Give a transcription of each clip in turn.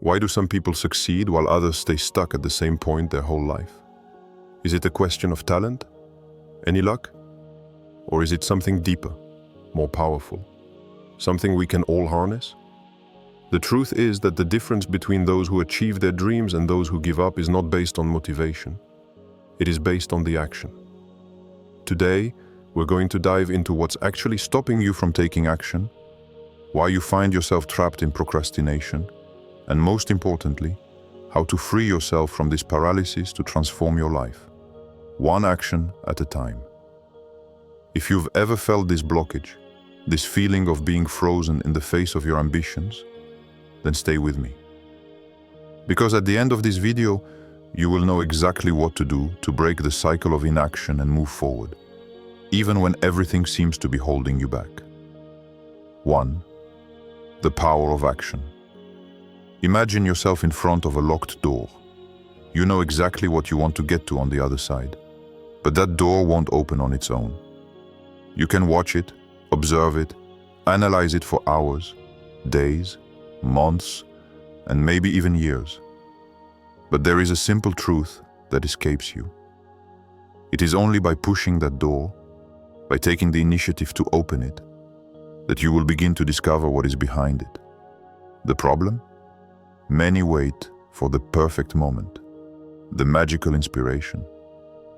Why do some people succeed while others stay stuck at the same point their whole life? Is it a question of talent? Any luck? Or is it something deeper, more powerful? Something we can all harness? The truth is that the difference between those who achieve their dreams and those who give up is not based on motivation. It is based on the action. Today, we're going to dive into what's actually stopping you from taking action, why you find yourself trapped in procrastination, and most importantly, how to free yourself from this paralysis to transform your life, one action at a time. If you've ever felt this blockage, this feeling of being frozen in the face of your ambitions, then stay with me. Because at the end of this video, you will know exactly what to do to break the cycle of inaction and move forward, even when everything seems to be holding you back. 1. The power of action. Imagine yourself in front of a locked door. You know exactly what you want to get to on the other side, but that door won't open on its own. You can watch it, observe it, analyze it for hours, days, months, and maybe even years. But there is a simple truth that escapes you. It is only by pushing that door, by taking the initiative to open it, that you will begin to discover what is behind it. The problem? Many wait for the perfect moment, the magical inspiration,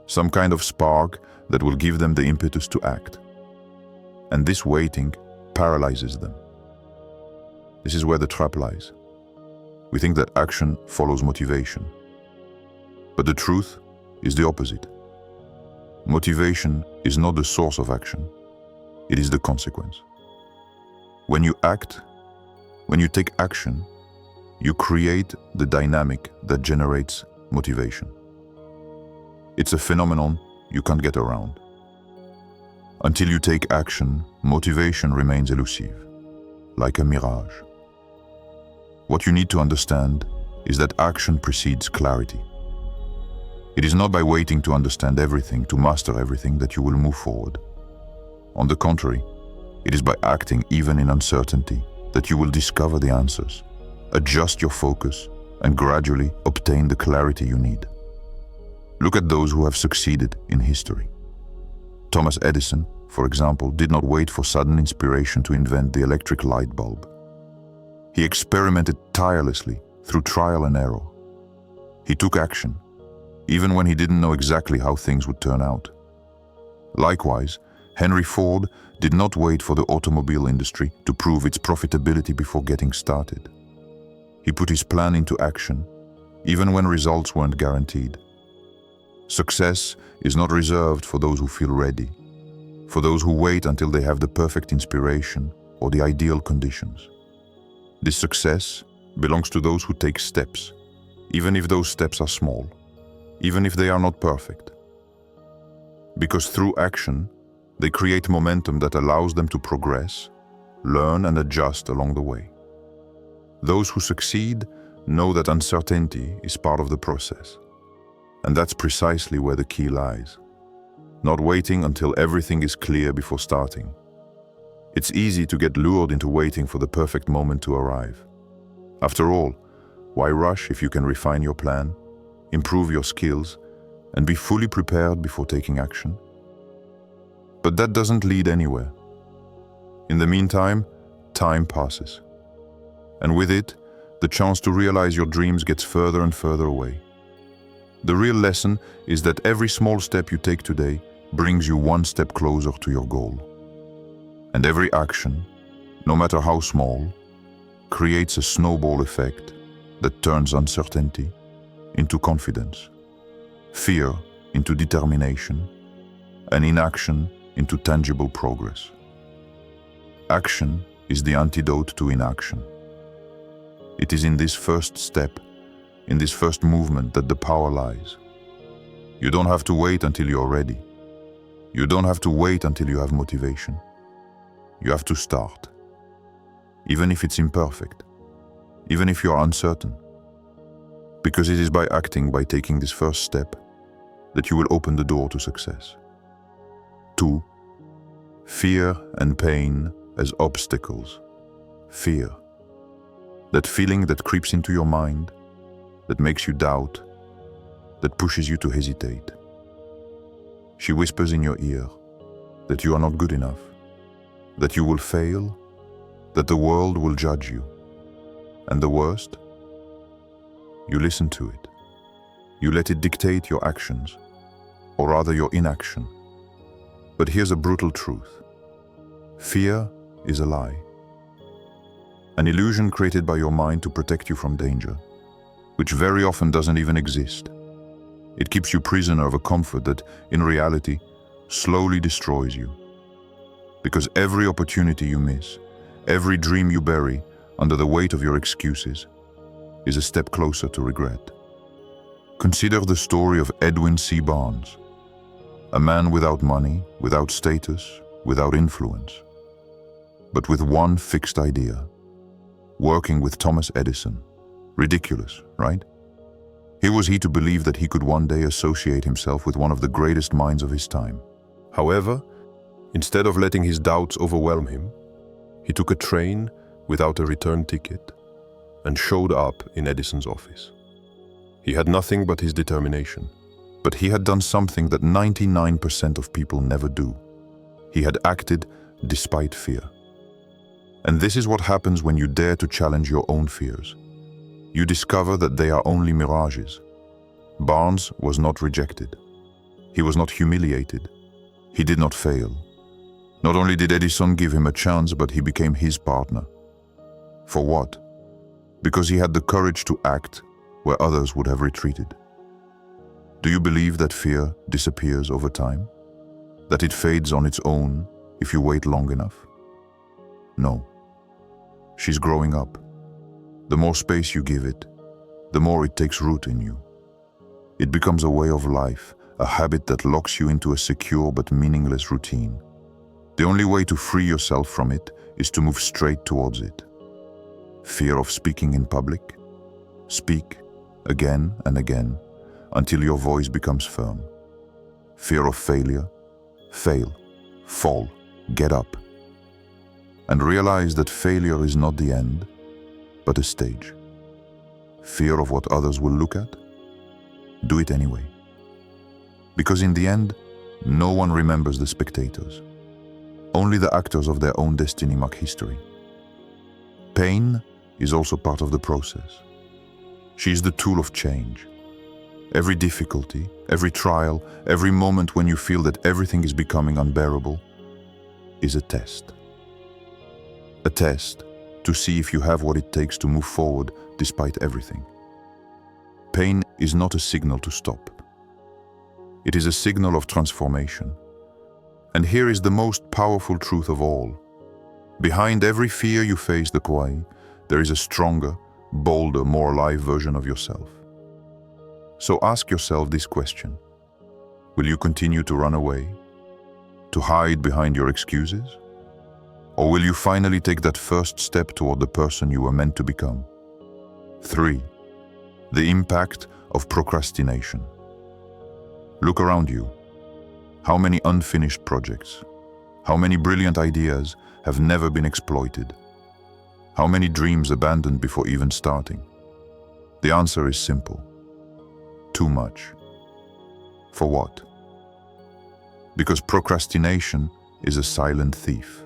some kind of spark that will give them the impetus to act. And this waiting paralyzes them. This is where the trap lies. We think that action follows motivation. But the truth is the opposite. Motivation is not the source of action. It is the consequence. When you act, when you take action, you create the dynamic that generates motivation. It's a phenomenon you can't get around. Until you take action, motivation remains elusive, like a mirage. What you need to understand is that action precedes clarity. It is not by waiting to understand everything, to master everything, that you will move forward. On the contrary, it is by acting even in uncertainty that you will discover the answers, adjust your focus, and gradually obtain the clarity you need. Look at those who have succeeded in history. Thomas Edison, for example, did not wait for sudden inspiration to invent the electric light bulb. He experimented tirelessly through trial and error. He took action, even when he didn't know exactly how things would turn out. Likewise, Henry Ford did not wait for the automobile industry to prove its profitability before getting started. He put his plan into action, even when results weren't guaranteed. Success is not reserved for those who feel ready, for those who wait until they have the perfect inspiration or the ideal conditions. This success belongs to those who take steps, even if those steps are small, even if they are not perfect. Because through action, they create momentum that allows them to progress, learn, and adjust along the way. Those who succeed know that uncertainty is part of the process. And that's precisely where the key lies. Not waiting until everything is clear before starting. It's easy to get lured into waiting for the perfect moment to arrive. After all, why rush if you can refine your plan, improve your skills, and be fully prepared before taking action? But that doesn't lead anywhere. In the meantime, time passes. And with it, the chance to realize your dreams gets further and further away. The real lesson is that every small step you take today brings you one step closer to your goal. And every action, no matter how small, creates a snowball effect that turns uncertainty into confidence, fear into determination, and inaction into tangible progress. Action is the antidote to inaction. It is in this first step, in this first movement, that the power lies. You don't have to wait until you're ready. You don't have to wait until you have motivation. You have to start, even if it's imperfect, even if you're uncertain. Because it is by acting, by taking this first step, that you will open the door to success. 2. Fear and pain as obstacles. Fear. That feeling that creeps into your mind, that makes you doubt, that pushes you to hesitate. She whispers in your ear that you are not good enough, that you will fail, that the world will judge you. And the worst? You listen to it. You let it dictate your actions, or rather your inaction. But here's a brutal truth. Fear is a lie. An illusion created by your mind to protect you from danger, which very often doesn't even exist. It keeps you prisoner of a comfort that, in reality, slowly destroys you. Because every opportunity you miss, every dream you bury under the weight of your excuses, is a step closer to regret. Consider the story of Edwin C. Barnes, a man without money, without status, without influence, but with one fixed idea: working with Thomas Edison. Ridiculous, right? Who was he to believe that he could one day associate himself with one of the greatest minds of his time? However, instead of letting his doubts overwhelm him, he took a train without a return ticket and showed up in Edison's office. He had nothing but his determination, but he had done something that 99% of people never do. He had acted despite fear. And this is what happens when you dare to challenge your own fears. You discover that they are only mirages. Barnes was not rejected. He was not humiliated. He did not fail. Not only did Edison give him a chance, but he became his partner. For what? Because he had the courage to act where others would have retreated. Do you believe that fear disappears over time? That it fades on its own if you wait long enough? No. She's growing up. The more space you give it, the more it takes root in you. It becomes a way of life, a habit that locks you into a secure but meaningless routine. The only way to free yourself from it is to move straight towards it. Fear of speaking in public? Speak again and again until your voice becomes firm. Fear of failure? Fail, fall, get up. And realize that failure is not the end, but a stage. Fear of what others will look at? Do it anyway. Because in the end, no one remembers the spectators. Only the actors of their own destiny mark history. Pain is also part of the process. She is the tool of change. Every difficulty, every trial, every moment when you feel that everything is becoming unbearable is a test. A test to see if you have what it takes to move forward despite everything. Pain is not a signal to stop. It is a signal of transformation. And here is the most powerful truth of all. Behind every fear you face, there is a stronger, bolder, more alive version of yourself. So ask yourself this question. Will you continue to run away? To hide behind your excuses? Or will you finally take that first step toward the person you were meant to become? 3. The impact of procrastination. Look around you. How many unfinished projects? How many brilliant ideas have never been exploited? How many dreams abandoned before even starting? The answer is simple. Too much. For what? Because procrastination is a silent thief.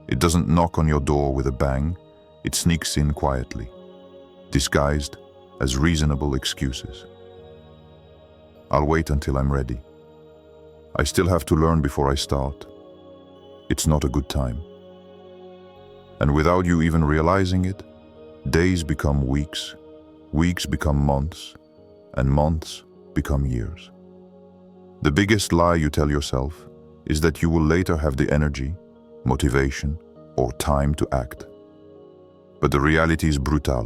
It doesn't knock on your door with a bang, it sneaks in quietly, disguised as reasonable excuses. I'll wait until I'm ready. I still have to learn before I start. It's not a good time. And without you even realizing it, days become weeks, weeks become months, and months become years. The biggest lie you tell yourself is that you will later have the energy, motivation, or time to act. But the reality is brutal.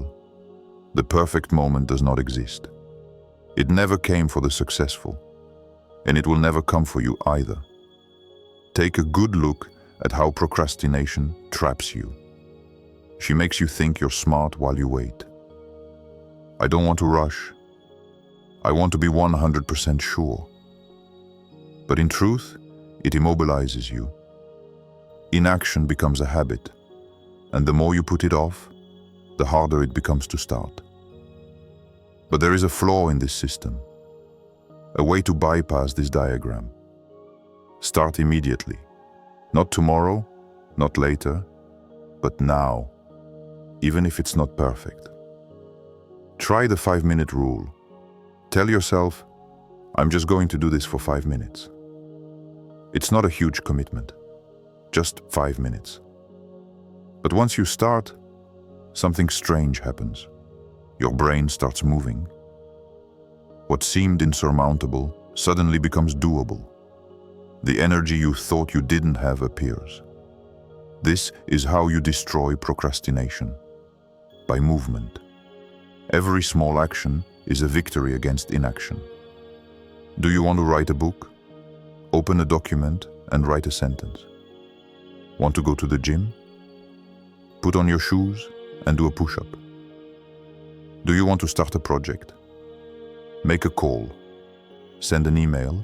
The perfect moment does not exist. It never came for the successful, and it will never come for you either. Take a good look at how procrastination traps you. She makes you think you're smart while you wait. I don't want to rush. I want to be 100% sure. But in truth, it immobilizes you. Inaction becomes a habit, and the more you put it off, the harder it becomes to start. But there is a flaw in this system, a way to bypass this diagram. Start immediately. Not tomorrow, not later, but now, even if it's not perfect. Try the 5-minute rule. Tell yourself, I'm just going to do this for 5 minutes. It's not a huge commitment, just 5 minutes. But once you start, something strange happens. Your brain starts moving. What seemed insurmountable suddenly becomes doable. The energy you thought you didn't have appears. This is how you destroy procrastination, by movement. Every small action is a victory against inaction. Do you want to write a book? Open a document and write a sentence. Want to go to the gym? Put on your shoes and do a push-up. Do you want to start a project? Make a call, send an email,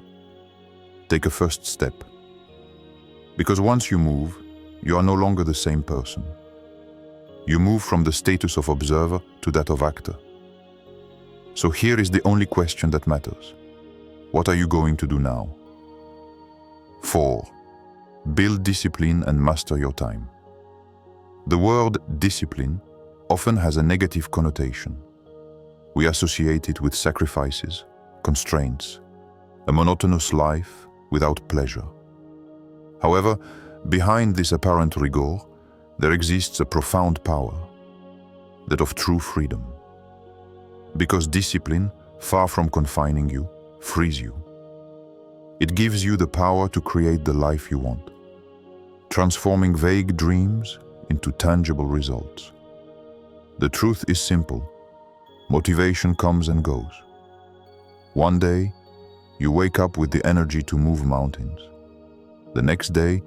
take a first step. Because once you move, you are no longer the same person. You move from the status of observer to that of actor. So here is the only question that matters. What are you going to do now? 4. Build discipline and master your time. The word discipline often has a negative connotation. We associate it with sacrifices, constraints, a monotonous life without pleasure. However, behind this apparent rigor, there exists a profound power, that of true freedom. Because discipline, far from confining you, frees you. It gives you the power to create the life you want, transforming vague dreams into tangible results. The truth is simple. Motivation comes and goes. One day, you wake up with the energy to move mountains. The next day,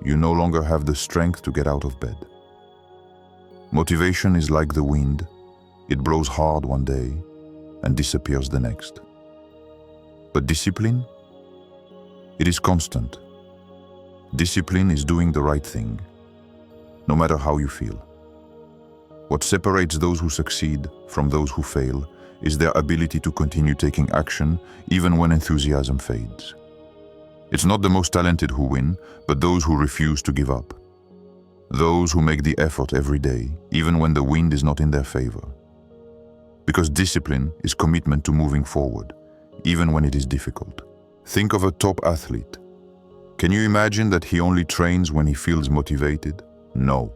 you no longer have the strength to get out of bed. Motivation is like the wind. It blows hard one day and disappears the next. But discipline? It is constant. Discipline is doing the right thing, no matter how you feel. What separates those who succeed from those who fail is their ability to continue taking action even when enthusiasm fades. It's not the most talented who win, but those who refuse to give up. Those who make the effort every day, even when the wind is not in their favor. Because discipline is commitment to moving forward, even when it is difficult. Think of a top athlete. Can you imagine that he only trains when he feels motivated? No.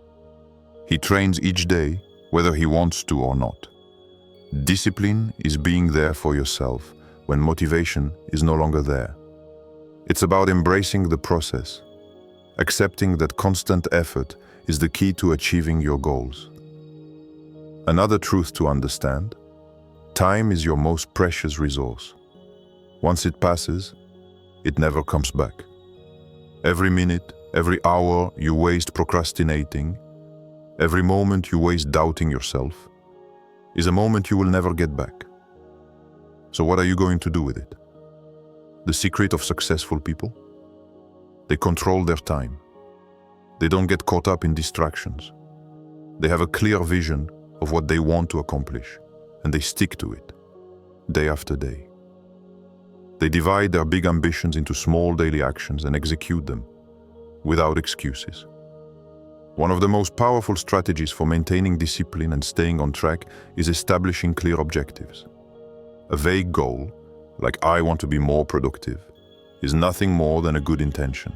He trains each day, whether he wants to or not. Discipline is being there for yourself when motivation is no longer there. It's about embracing the process, accepting that constant effort is the key to achieving your goals. Another truth to understand: time is your most precious resource. Once it passes, it never comes back. Every minute, every hour you waste procrastinating, every moment you waste doubting yourself, is a moment you will never get back. So what are you going to do with it? The secret of successful people? They control their time. They don't get caught up in distractions. They have a clear vision of what they want to accomplish, and they stick to it, day after day. They divide their big ambitions into small daily actions and execute them, without excuses. One of the most powerful strategies for maintaining discipline and staying on track is establishing clear objectives. A vague goal, like I want to be more productive, is nothing more than a good intention.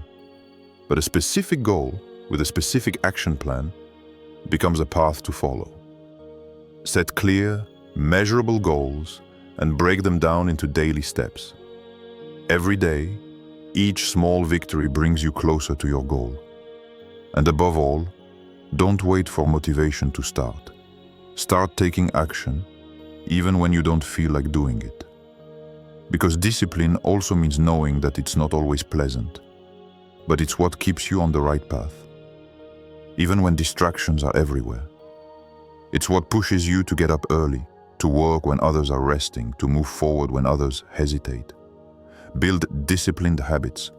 But a specific goal with a specific action plan becomes a path to follow. Set clear, measurable goals and break them down into daily steps. Every day, each small victory brings you closer to your goal. And above all, don't wait for motivation to start. Start taking action, even when you don't feel like doing it. Because discipline also means knowing that it's not always pleasant, but it's what keeps you on the right path, even when distractions are everywhere. It's what pushes you to get up early, to work when others are resting, to move forward when others hesitate. Build disciplined habits,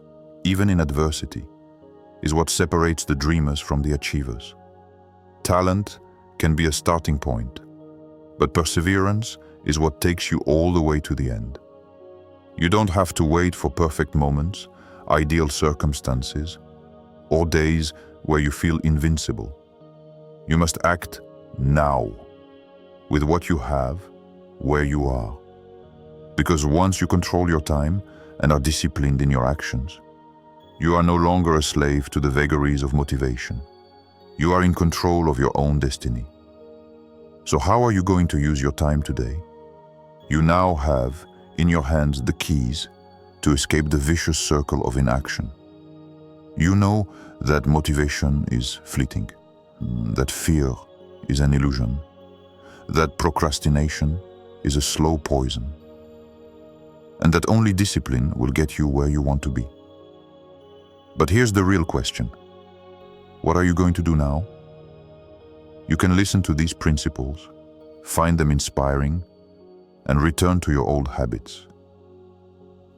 even in adversity, is what separates the dreamers from the achievers. Talent can be a starting point, but perseverance is what takes you all the way to the end. You don't have to wait for perfect moments, ideal circumstances, or days where you feel invincible. You must act now, with what you have, where you are. Because once you control your time and are disciplined in your actions, you are no longer a slave to the vagaries of motivation. You are in control of your own destiny. So how are you going to use your time today? You now have in your hands the keys to escape the vicious circle of inaction. You know that motivation is fleeting, that fear is an illusion, that procrastination is a slow poison, and that only discipline will get you where you want to be. But here's the real question. What are you going to do now? You can listen to these principles, find them inspiring, and return to your old habits.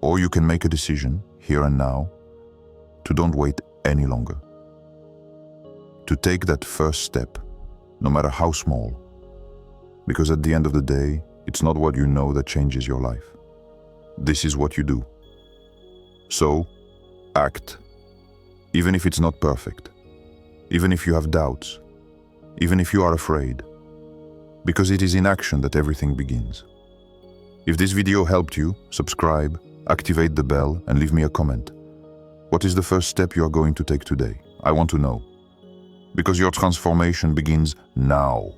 Or you can make a decision, here and now, to don't wait any longer. To take that first step, no matter how small. Because at the end of the day, it's not what you know that changes your life. This is what you do. So, act. Even if it's not perfect. Even if you have doubts. Even if you are afraid. Because it is in action that everything begins. If this video helped you, subscribe, activate the bell, and leave me a comment. What is the first step you are going to take today? I want to know. Because your transformation begins now.